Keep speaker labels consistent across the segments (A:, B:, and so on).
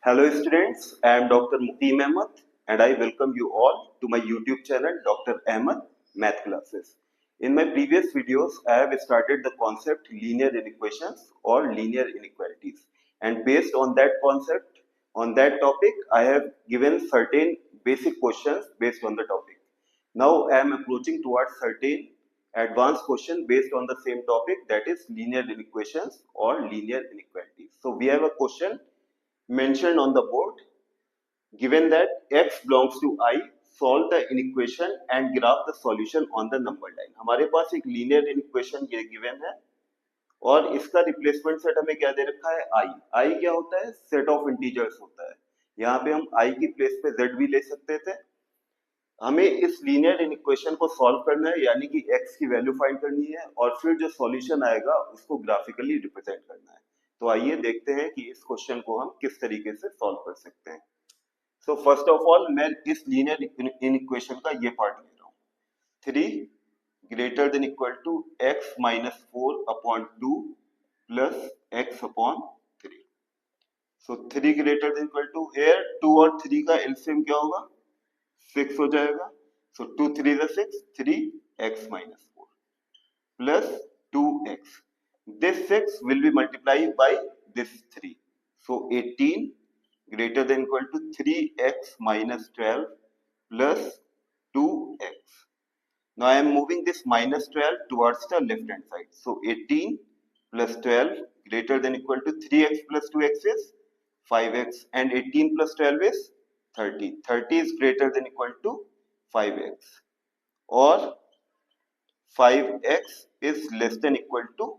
A: Hello students, I am Dr. Muqeem Ahmed and I welcome you all to my YouTube channel Dr. Ahmed Math Classes. In my previous videos, I have started the concept linear inequations or linear inequalities, and based on that concept, on that topic, I have given certain basic questions based on the topic. Now I am approaching towards certain advanced question based on the same topic, that is linear inequations or linear inequalities. So we have a question mentioned on the board. Given that x belongs to I, solve the inequation and graph the solution on the number line. हमारे पास एक linear equation ये given है और इसका replacement set हमें क्या दे रखा है आई. आई क्या होता है? सेट ऑफ इंटीजर्स होता है. यहाँ पे हम आई की प्लेस पे z भी ले सकते थे. हमें इस लीनियर इक्वेशन को सॉल्व करना है, यानी कि x की वैल्यू फाइंड करनी है और फिर जो सॉल्यूशन आएगा उसको ग्राफिकली रिप्रेजेंट करना है. तो आइए देखते हैं कि इस क्वेश्चन को हम किस तरीके से सॉल्व कर सकते हैं. सो फर्स्ट ऑफ ऑल मैं इस लीनियर इक्वेशन का ये पार्ट ले रहा हूँ. 3 greater than equal to x minus 4 upon 2 plus x upon 3. So 3 greater than equal to, here 2 और 3 का एलसीएम क्या होगा? 6 हो जाएगा. सो 2 3 is 6, 3x minus 4 plus 2x. This 6 will be multiplied by this 3. So 18 greater than equal to 3x minus 12 plus 2x. Now I am moving this minus 12 towards the left hand side. So 18 plus 12 greater than equal to 3x plus 2x is 5x, and 18 plus 12 is 30. 30 is greater than equal to 5x, or 5x is less than equal to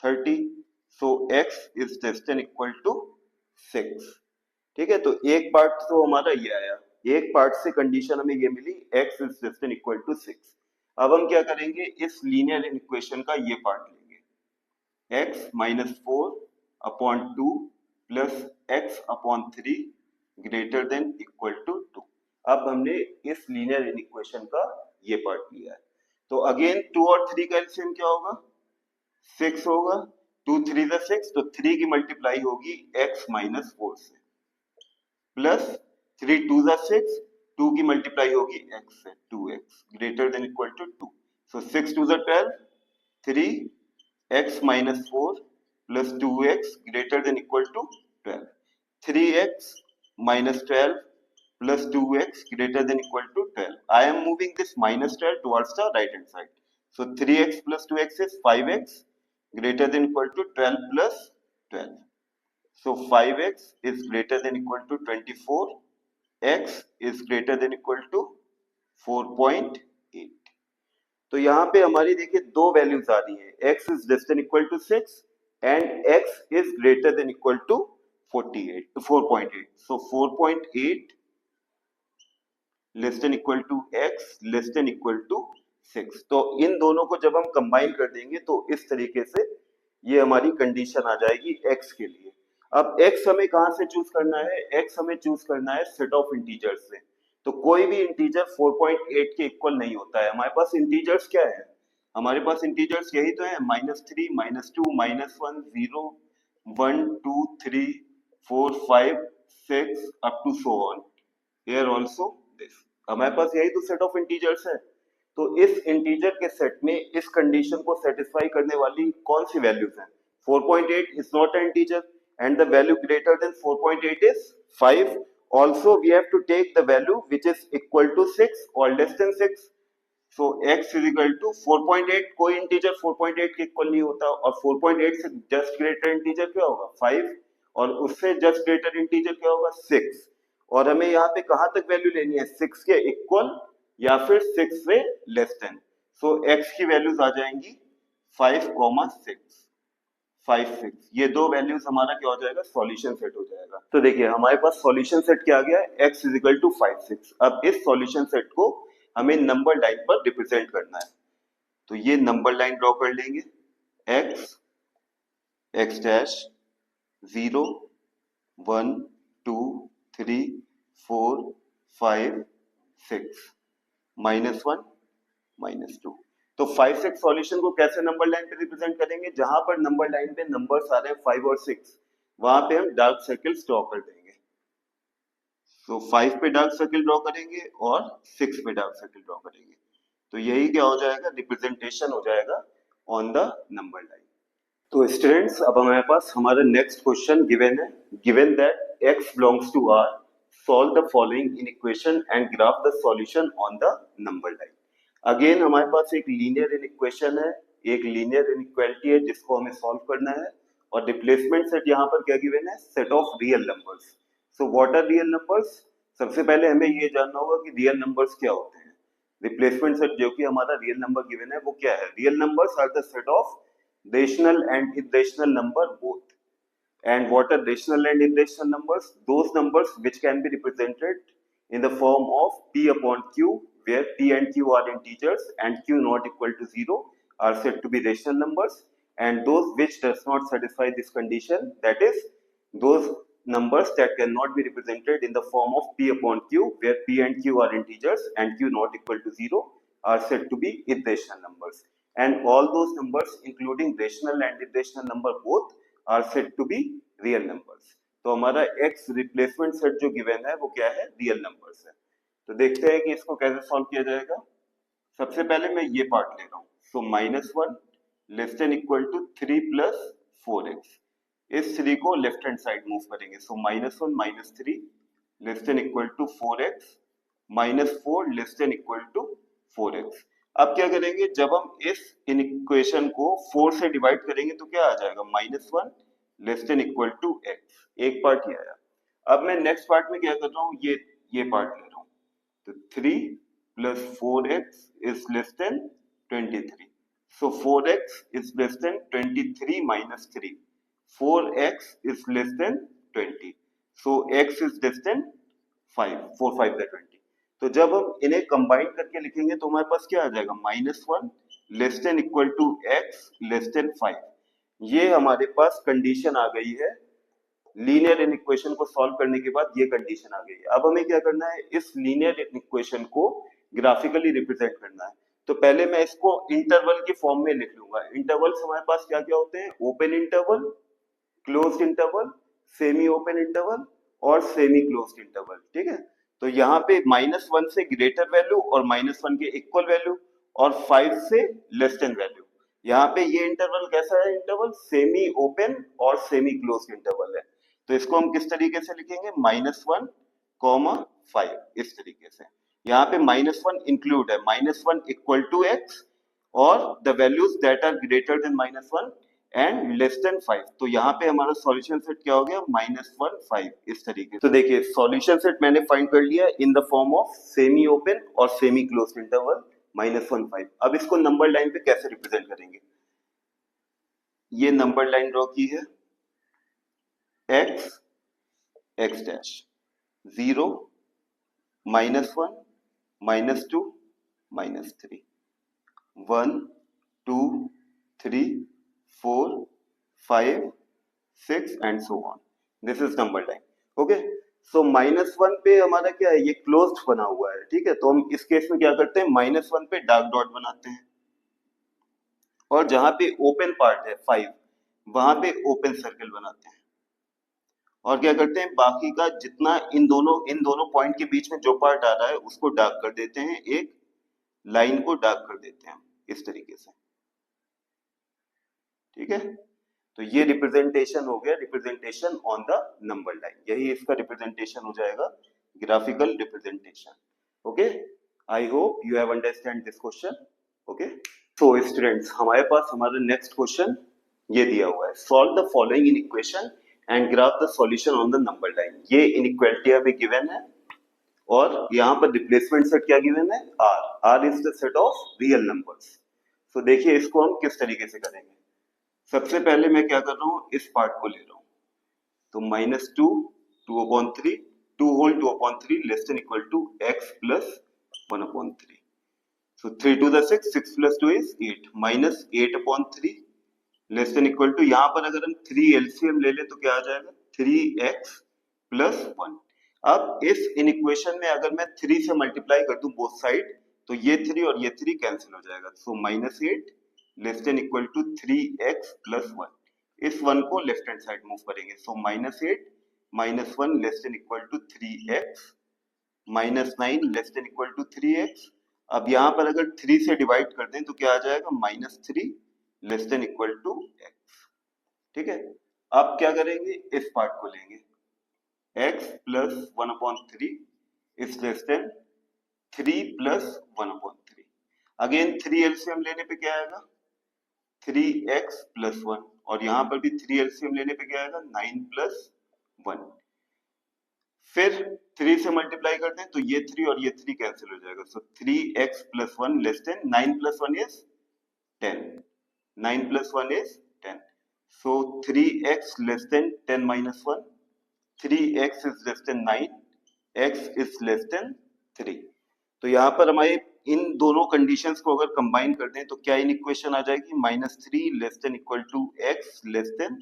A: 30. So x is less than equal to 6. ठीक है, तो एक part तो हमारा ये आया, एक part से कंडीशन हमें ये मिली x is less than equal to 6. अब हम क्या करेंगे, इस लीनियर इक्वेशन का ये पार्ट लेंगे, x minus 4 upon 2 plus x upon 3 greater than equal to 2. अब हमने इस लीनियर इक्वेशन का ये पार्ट लिया है. तो अगेन 2 और 3 का एलसीएम क्या होगा? 6 होगा. 2 3 is 6, तो 3 की मल्टीप्लाई होगी x minus 4 से, प्लस 3 2 is 6, 2 की मल्टीप्लाई होगी x से, 2x greater than equal to 2. So 6 2 is 12, 3x minus 4 plus 2x greater than equal to 12. 3x minus 12 plus 2x greater than equal to 12. I am moving this minus 12 towards the right hand side. So 3x plus 2x is 5x greater than equal to 12 plus 12. So 5x is greater than equal to 24. X is greater than equal to 4.8. तो यहाँ पे हमारी देखिए दो values आ रही है, x is less than equal to 6 and x is greater than equal to 4.8. So 4.8 less than equal to x less than equal to 6. तो इन दोनों को जब हम कंबाइन कर देंगे तो इस तरीके से ये हमारी कंडीशन आ जाएगी x के लिए. अब x हमें कहां से चूज करना है? x हमें चूज करना है सेट ऑफ इंटीजर्स से. तो कोई भी इंटीजर 4.8 के इक्वल नहीं होता है. हमारे पास इंटीजर्स क्या है? हमारे पास इंटीजर्स यही तो है, -3 -2 -1 0 1 2 3 4 5 6 up to so on. Here also this. हमारे पास यही तो सेट ऑफ इंटीजर्स है. तो इस इंटीजर के सेट में इस कंडीशन को सेटिस्फाई करने वाली कौन सी वैल्यूज हैं? 4.8 is not an integer and the value greater than 4.8 is 5. Also we have to take the value which is equal to 6 or less than 6. So x is equal to 4.8. कोई integer 4.8 के equal नहीं होता, और 4.8 से just greater integer क्या होगा? 5, और उससे जस्ट ग्रेटर इंटीजर क्या होगा? 6. और हमें यहाँ पे कहां तक वैल्यू लेनी है? 6 के इक्वल या फिर 6 से लेस देन. सो x की वैल्यूज आ जाएंगी 5, 6, 5 6. ये दो वैल्यूज हमारा क्या हो जाएगा? सॉल्यूशन सेट हो जाएगा. तो देखिए हमारे पास सॉल्यूशन सेट क्या आ गया है? x is equal to 5 6. अब इस सॉल्यूशन सेट को हमें नंबर लाइन पर रिप्रेजेंट करना है. तो ये नंबर लाइन ड्रॉ कर लेंगे. x x dash 0 1 2 3 4 5 6 -1 -2. तो 5 6 सॉल्यूशन को कैसे नंबर लाइन पे रिप्रेजेंट करेंगे? जहां पर नंबर लाइन पे नंबर्स आ रहे हैं 5 और 6, वहां पे हम डार्क सर्कल्स ड्रॉ कर देंगे. सो 5 पे डार्क सर्किल ड्रॉ करेंगे और 6 पे डार्क सर्किल ड्रॉ करेंगे। तो यही क्या हो जाएगा, रिप्रेजेंटेशन हो जाएगा ऑन द नंबर लाइन। तो स्टूडेंट्स अब हमारे पास हमारा नेक्स्ट क्वेश्चन गिवन है, given that x belongs to r, solve the following inequation and graph the solution on the number line. Again हमारे पास एक लीनियर इक्वेशन है, एक लीनियर इनइक्वालिटी है जिसको हमें सॉल्व करना है, और रिप्लेसमेंट सेट यहाँ पर क्या गिवन है, set of real numbers. So what are real numbers? सबसे पहले हमें ये जानना होगा कि रियल नंबर्स क्या होते हैं। रिप्लेसमेंट सेट जो कि हमारा रियल नंबर गिवन है वो क्या है? Real numbers are the set of rational and irrational number both. And what are rational and irrational numbers? Those numbers which can be represented in the form of p upon q, where p and q are integers and q not equal to 0 are said to be rational numbers. And those which does not satisfy this condition, that is those numbers that cannot be represented in the form of p upon q, where p and q are integers and q not equal to 0, are said to be irrational numbers. And all those numbers including rational and irrational number both are said to be real numbers. तो हमारा x replacement set जो given है वो क्या है, real numbers है। तो देखते हैं कि इसको कैसे सॉल्व किया जाएगा। सबसे पहले मैं ये पार्ट ले रहा हूँ, so -1 less than equal to 3 plus 4x, इस 3 को लेफ्ट हैंड साइड मूव करेंगे, so -1 -3 less than equal to 4x, -4 less than equal to 4x। अब क्या करेंगे, जब हम इस इक्वेशन को 4 से डिवाइड करेंगे तो क्या आ जाएगा, -1 less than equal to x। एक पार्ट ये आया। अब मैं नेक्स्ट पार्ट में क्या कर रहा हूँ, ये पार्ट ले रहा हूँ, तो 3 plus 4x is less than 23, so 4x is less than 23 minus 3, 4x is less than 20, so x is less than 5, 4 5 is 20। तो जब हम इन्हें कंबाइन करके लिखेंगे तो हमारे पास क्या आ जाएगा, -1 less than equal to x less than 5। ये हमारे पास कंडीशन आ गई है, लीनियर इक्वेशन को सॉल्व करने के बाद ये कंडीशन आ गई है। अब हमें क्या करना है, इस लीनियर इक्वेशन को ग्राफिकली रिप्रेजेंट करना है। तो पहले मैं इसको इंटरवल के फॉर्म में लिख लूंगा। इंटरवल्स हमारे पास क्या क्या होते हैं, open interval, closed interval, semi open interval और सेमी क्लोज्ड इंटरवल। ठीक है, तो यहाँ पे -1 से ग्रेटर वैल्यू और -1 के इक्वल वैल्यू और 5 से लेस देन वैल्यू। यहाँ पे ये इंटरवल कैसा है, इंटरवल सेमी ओपन और सेमी क्लोज्ड इंटरवल है। तो इसको हम किस तरीके से लिखेंगे, -1, 5, इस तरीके से। यहाँ पे -1 इंक्लूड है, -1 इक्वल टू x और the values that are greater than -1 and less than 5। तो यहाँ पे हमारा सॉल्यूशन सेट क्या हो गया, -1 5, इस तरीके से। तो देखिए सॉल्यूशन सेट मैंने फाइंड कर लिया in the form of semi open और सेमी क्लोज्ड इंटरवल -1 5। अब इसको नंबर लाइन पे कैसे रिप्रेजेंट करेंगे, ये नंबर लाइन ड्रॉ की है, x x dash 0 -1 -2 -3 1 2 3 4 5 6 and so on. This is number line. Okay, so -1 पे हमारा क्या है, ये क्लोज्ड बना हुआ है। ठीक है, तो हम इस केस में क्या करते हैं, -1 पे डार्क डॉट बनाते हैं और जहां पे ओपन पार्ट है 5 वहां पे ओपन सर्कल बनाते हैं, और क्या करते हैं, बाकी का जितना इन दोनों पॉइंट के बीच में जो पार्ट आ रहा है उसको डार्क कर देते हैं, एक लाइन को डार्क कर देते हैं इस तरीके से। ठीक है, तो ये रिप्रेजेंटेशन हो गया, representation on the number line. यही इसका रिप्रेजेंटेशन हो जाएगा, graphical representation. Okay, I hope you have understand this question. Okay, तो स्टूडेंट्स हमारे पास हमारा नेक्स्ट क्वेश्चन ये दिया हुआ है, solve the following inequation and graph the solution on the number line. ये इनइक्वालिटी अभी गिवन है और यहाँ पर रिप्लेसमेंट सेट क्या गिवन है, r is the set of real numbers. तो देखिए इसको हम किस तरीके से करेंगे। सबसे पहले मैं क्या कर रहा हूँ, इस पार्ट को ले रहा हूँ, तो -2 2/3 2 whole 2/3 less than equal to x plus 1/3। So 3 to the 6, 6 plus 2 is 8, minus 8/3 less than equal to, यहाँ पर अगर हम 3 एलसीएम ले ले तो क्या आ जाएगा, 3x प्लस 1। अब इस इनइक्वेशन में अगर मैं 3 से मल्टीप्लाई कर दूं बोथ साइड तो ये 3 और ये 3 कैंसिल हो जाएगा, so -8 less than equal to 3x plus 1। इस 1 को लेफ्ट हैंड साइड मूव करेंगे, so -8 -1 less than equal to 3x -9 less than equal to 3x। अब यहाँ पर अगर 3 से डिवाइड कर दें तो क्या आ जाएगा, -3 less than equal to x। ठीक है, अब क्या करेंगे, इस पार्ट को लेंगे, x plus 1/3 is less than 3 plus 1/3। Again 3 LCM लेने पे क्या आएगा, 3x प्लस 1, और यहां पर भी 3 एलसीएम लेने पे क्या आएगा, 9 प्लस 1। फिर 3 से मल्टीप्लाई कर दें तो ये 3 और ये 3 कैंसिल हो जाएगा, सो 3x plus 1 less then 9 plus 1 is 10, 9 plus 1 is 10, so 3x less than 10 minus 1, 3x is less than 9, x is less than 3। तो यहाँ पर हमारे इन दोनों कंडीशंस को अगर कंबाइन कर दें तो क्या इन इक्वेशन आ जाएगी, -3 less than equal to x less than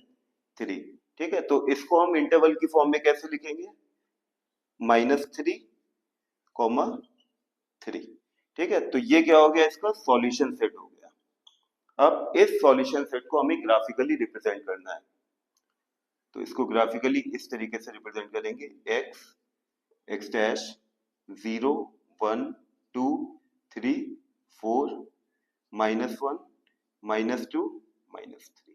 A: 3। ठीक है, तो इसको हम इंटरवल की फॉर्म में कैसे लिखेंगे, -3, -3। ठीक है, तो ये क्या हो गया, इसका सॉल्यूशन सेट हो गया। अब इस सॉल्यूशन सेट को हमें ग्राफिकली रिप्रेजेंट करना है, तो इसको ग्राफिकली इस तरीके से रिप्रेजेंट करेंगे, x डैश 0 1 2 3 4 -1 -2 -3।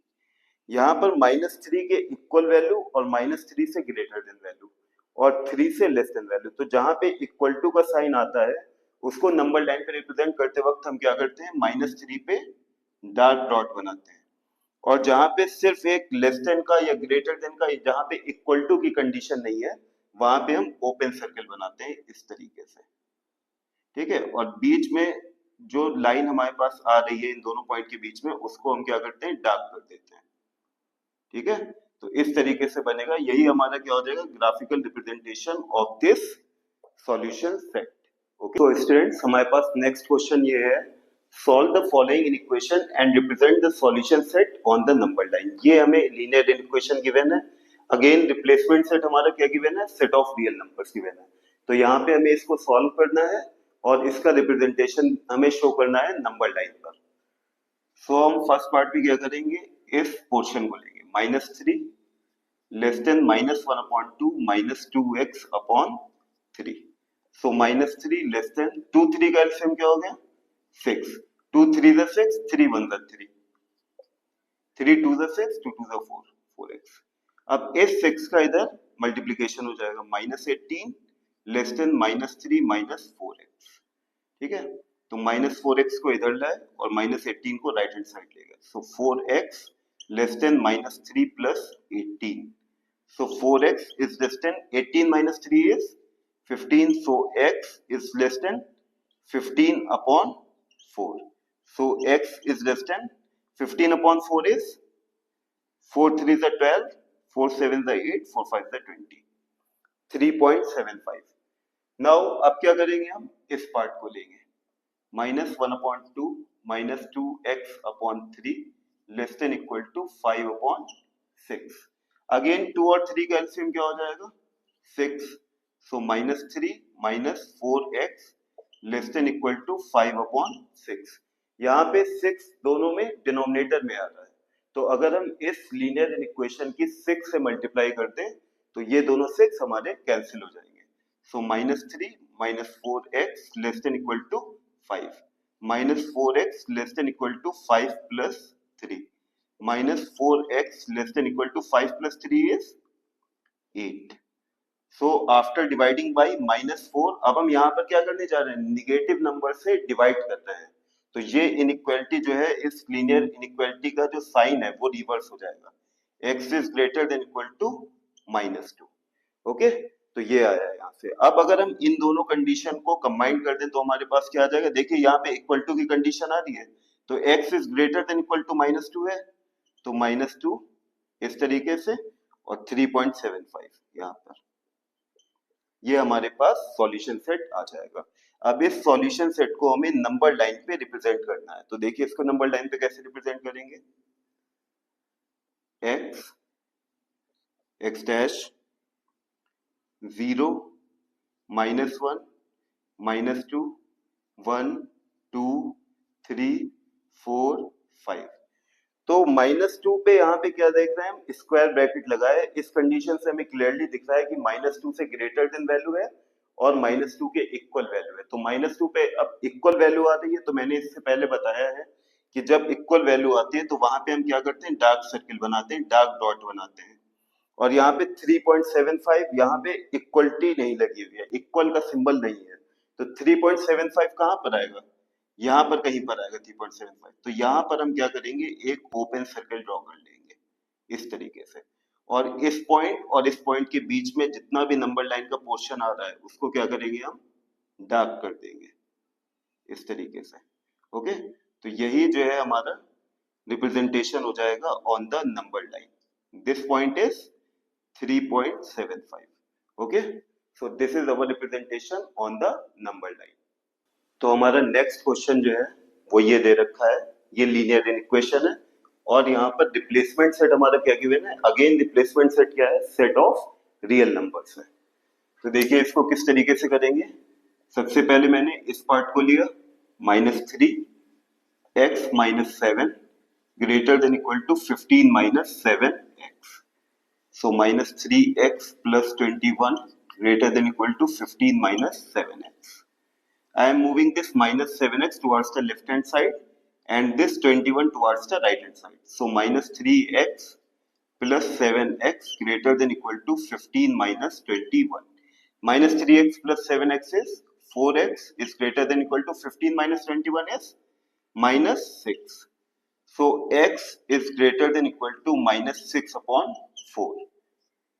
A: यहाँ पर -3 के इक्वल वैल्यू और -3 से ग्रेटर देन वैल्यू और 3 से लेस देन वैल्यू, तो जहां पे इक्वल टू का साइन आता है उसको नंबर लाइन पे रिप्रेजेंट करते वक्त हम क्या करते हैं, -3 पे डार्क डॉट बनाते हैं, और जहां पे सिर्फ एक लेस देन का या ग्रेटर देन का, जहां पे इक्वल टू की कंडीशन नहीं है वहां पे हम ओपन सर्कल बनाते हैं इस तरीके से। ठीक है, और बीच में जो लाइन हमारे पास आ रही है इन दोनों पॉइंट के बीच में, उसको हम क्या करते हैं, डार्क कर देते हैं। ठीक है, तो इस तरीके से बनेगा, यही हमारा क्या हो जाएगा, graphical representation of this solution set. Okay, तो स्टूडेंट्स हमारे पास नेक्स्ट क्वेश्चन ये है, solve the following inequation and represent the solution set on the number line. ये हमें लीनियर इक्वेशन गिवन है, अगेन रिप्लेसमेंट सेट हमारा क्या गिवन है, set of real numbers given है। तो यहाँ पे हमें इसको सॉल्व करना है और इसका रिप्रेजेंटेशन हमें शो करना है नंबर लाइन पर। सो हम फर्स्ट पार्ट में क्या करेंगे, इस पोर्शन को लेंगे, -3 less then -1/2 -2x upon 3। So -3 less than 2 3 का एलसीएम क्या हो गया, 6, 2 3 the 6, 3 1 the 3, 3 2 the 6, 2 2 the 4, 4x। अब इस 6 का इधर मल्टीप्लीकेशन हो जाएगा, -18 लेस देन -3 -4x। ठीक है, तो -4x को इधर लाए और -18 को राइट हैंड साइड ले गए, सो 4x less than -3 plus 18। So 4x is less than 18 minus 3 is 15. So x is less than 15 upon 4. So x is less than 15 upon 4 is 4 3 is 12, 4 7 is 8, 4 5 is 20, 3.75। Now अब क्या करेंगे, हम इस part को लेंगे, -1/2 -2x upon 3 less than equal to 5/6। Again 2 और 3 का LCM क्या हो जाएगा, 6, so -3 -4x less than equal to 5/6। यहाँ पे 6 दोनों में डिनोमिनेटर में आ रहा है, तो अगर हम इस लीनियर इक्वेशन की 6 से मल्टीप्लाई कर दें तो ये दोनों 6 हमारे कैंसिल हो जाएंगे, so -3 -4x less than equal to 5, -4x less than equal to 5 plus 3, -4x less than equal to 5 plus 3 is 8। So after dividing by -4, अब हम यहाँ पर क्या करने जा रहे हैं, निगेटिव नंबर से डिवाइड कर रहे हैं, तो ये इनइक्वालिटी जो है, इस लीनियर इनइक्वालिटी का जो साइन है वो रिवर्स हो जाएगा, x is greater than equal to -2। Okay, तो ये आया है यहाँ से। अब अगर हम इन दोनों कंडीशन को कंबाइन कर दें तो हमारे पास क्या आ जाएगा, देखिए यहाँ पे इक्वल टू की कंडीशन आ रही है, तो x is greater than equal to -2 है, तो -2 इस तरीके से और 3.75 यहाँ पर, ये हमारे पास सॉल्यूशन सेट आ जाएगा। अब इस सॉल्यूशन सेट को हमें नंबर लाइन पे रिप्रेजेंट करना है, तो देखिए इसको नंबर लाइन पे कैसे रिप्रेजेंट करेंगे, x डैश 0 -1 -2 1 2 3 4 5। तो -2 पे यहाँ पे क्या देख रहे हैं हम, स्क्वायर ब्रैकेट लगाए, इस कंडीशन से हमें क्लियरली दिख रहा है कि -2 से ग्रेटर देन वैल्यू है और -2 के इक्वल वैल्यू है। तो -2 पे अब इक्वल वैल्यू आ रही है, तो मैंने इससे पहले बताया है कि जब इक्वल वैल्यू आती है तो वहां पे हम क्या करते हैं, डार्क सर्किल बनाते हैं, डार्क डॉट बनाते हैं। और यहाँ पे 3.75, यहाँ पे इक्वलिटी नहीं लगी हुई है, इक्वल का सिंबल नहीं है, तो 3.75 कहाँ पर आएगा, यहाँ पर कहीं पर आएगा 3.75। तो यहाँ पर हम क्या करेंगे, एक ओपन सर्कल ड्रॉ कर लेंगे इस तरीके से, और इस पॉइंट के बीच में जितना भी नंबर लाइन का पोर्शन आ रहा है उसको क्या करेंगे, हम डार्क कर देंगे इस तरीके से। ओके, तो यही जो है हमारा रिप्रेजेंटेशन हो जाएगा on the number line. This point is 3.75. Okay, so this is our representation on the number line. तो हमारा नेक्स्ट क्वेश्चन जो है वो ये दे रखा है, ये लीनियर इक्वेशन है, और यहाँ पर रिप्लेसमेंट सेट हमारा क्या गिवन है, अगेन रिप्लेसमेंट सेट क्या है, सेट ऑफ रियल नंबर्स है। तो देखिए इसको किस तरीके से करेंगे। सबसे पहले मैंने इस पार्ट को लिया, -3x - 7 greater than equal to 15 - 7x. So -3x plus 21 greater than equal to 15 minus 7x. I am moving this -7x towards the left hand side and this 21 towards the right hand side. So -3x plus 7x greater than equal to 15 minus 21. -3x plus 7x is 4x is greater than equal to 15 minus 21 is -6. So x is greater than equal to -6 upon 4.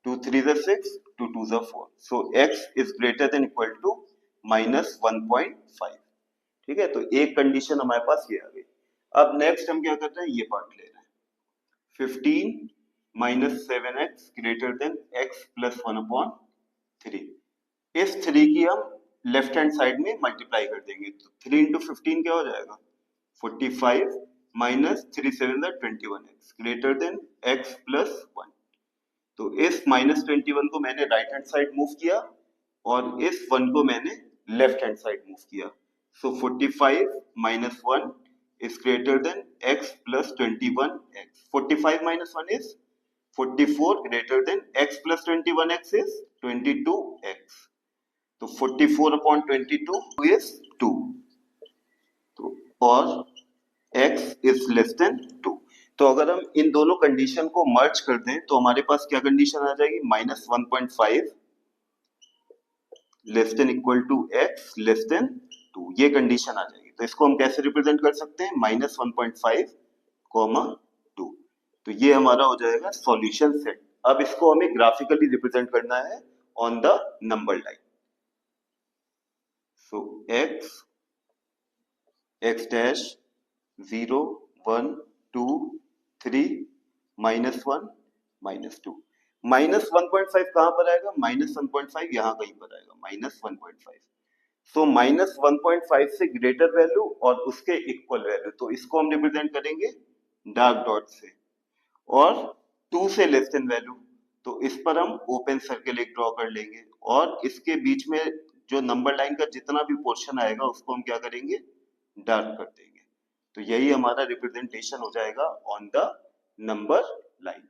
A: 2 3 are 6, 2 2 are 4. So x is greater than equal to -1.5. ठीक है, तो एक condition हमारे पास ये आ गई। अब next हम क्या कर रहे हैं, ये पार्ट ले रहे हैं, 15 - 7x greater than x plus 1/3। इस 3 की हम लेफ्ट हैंड साइड में मल्टीप्लाई कर देंगे, तो 3 × 15 क्या हो जाएगा, 45 - 3 7 21x greater than x plus 1। तो इस -21 को मैंने राइट हैंड साइड मूव किया और इस 1 को मैंने लेफ्ट हैंड साइड मूव किया। सो 45 - 1 is greater than x plus 21x. 45 - 1 is 44 greater than x plus 21x is 22x. तो 44/22 is 2. तो और x is less than 2। तो अगर हम इन दोनों कंडीशन को मर्ज कर दें तो हमारे पास क्या कंडीशन आ जाएगी, -1.5 less than equal to x less than 2, ये कंडीशन आ जाएगी। तो इसको हम कैसे रिप्रेजेंट कर सकते हैं, -1.5, 2। तो ये हमारा हो जाएगा सॉल्यूशन सेट। अब इसको हमें ग्राफिकली रिप्रेजेंट करना है on the number line. So x dash 0 1 2 3 -1 -2। -1.5 कहां पर आएगा, -1.5 यहां कहीं पर आएगा, -1.5। सो -1.5 से ग्रेटर वैल्यू और उसके इक्वल वैल्यू, तो इसको हम रिप्रेजेंट करेंगे डार्क डॉट से, और 2 से लेस देन वैल्यू, तो इस पर हम ओपन सर्कल एक ड्रॉ कर लेंगे, और इसके बीच में जो नंबर लाइन का जितना भी पोर्शन आएगा उसको हम क्या करेंगे, डार्क कर देंगे। तो यही हमारा रिप्रेजेंटेशन हो जाएगा ऑन द नंबर लाइन।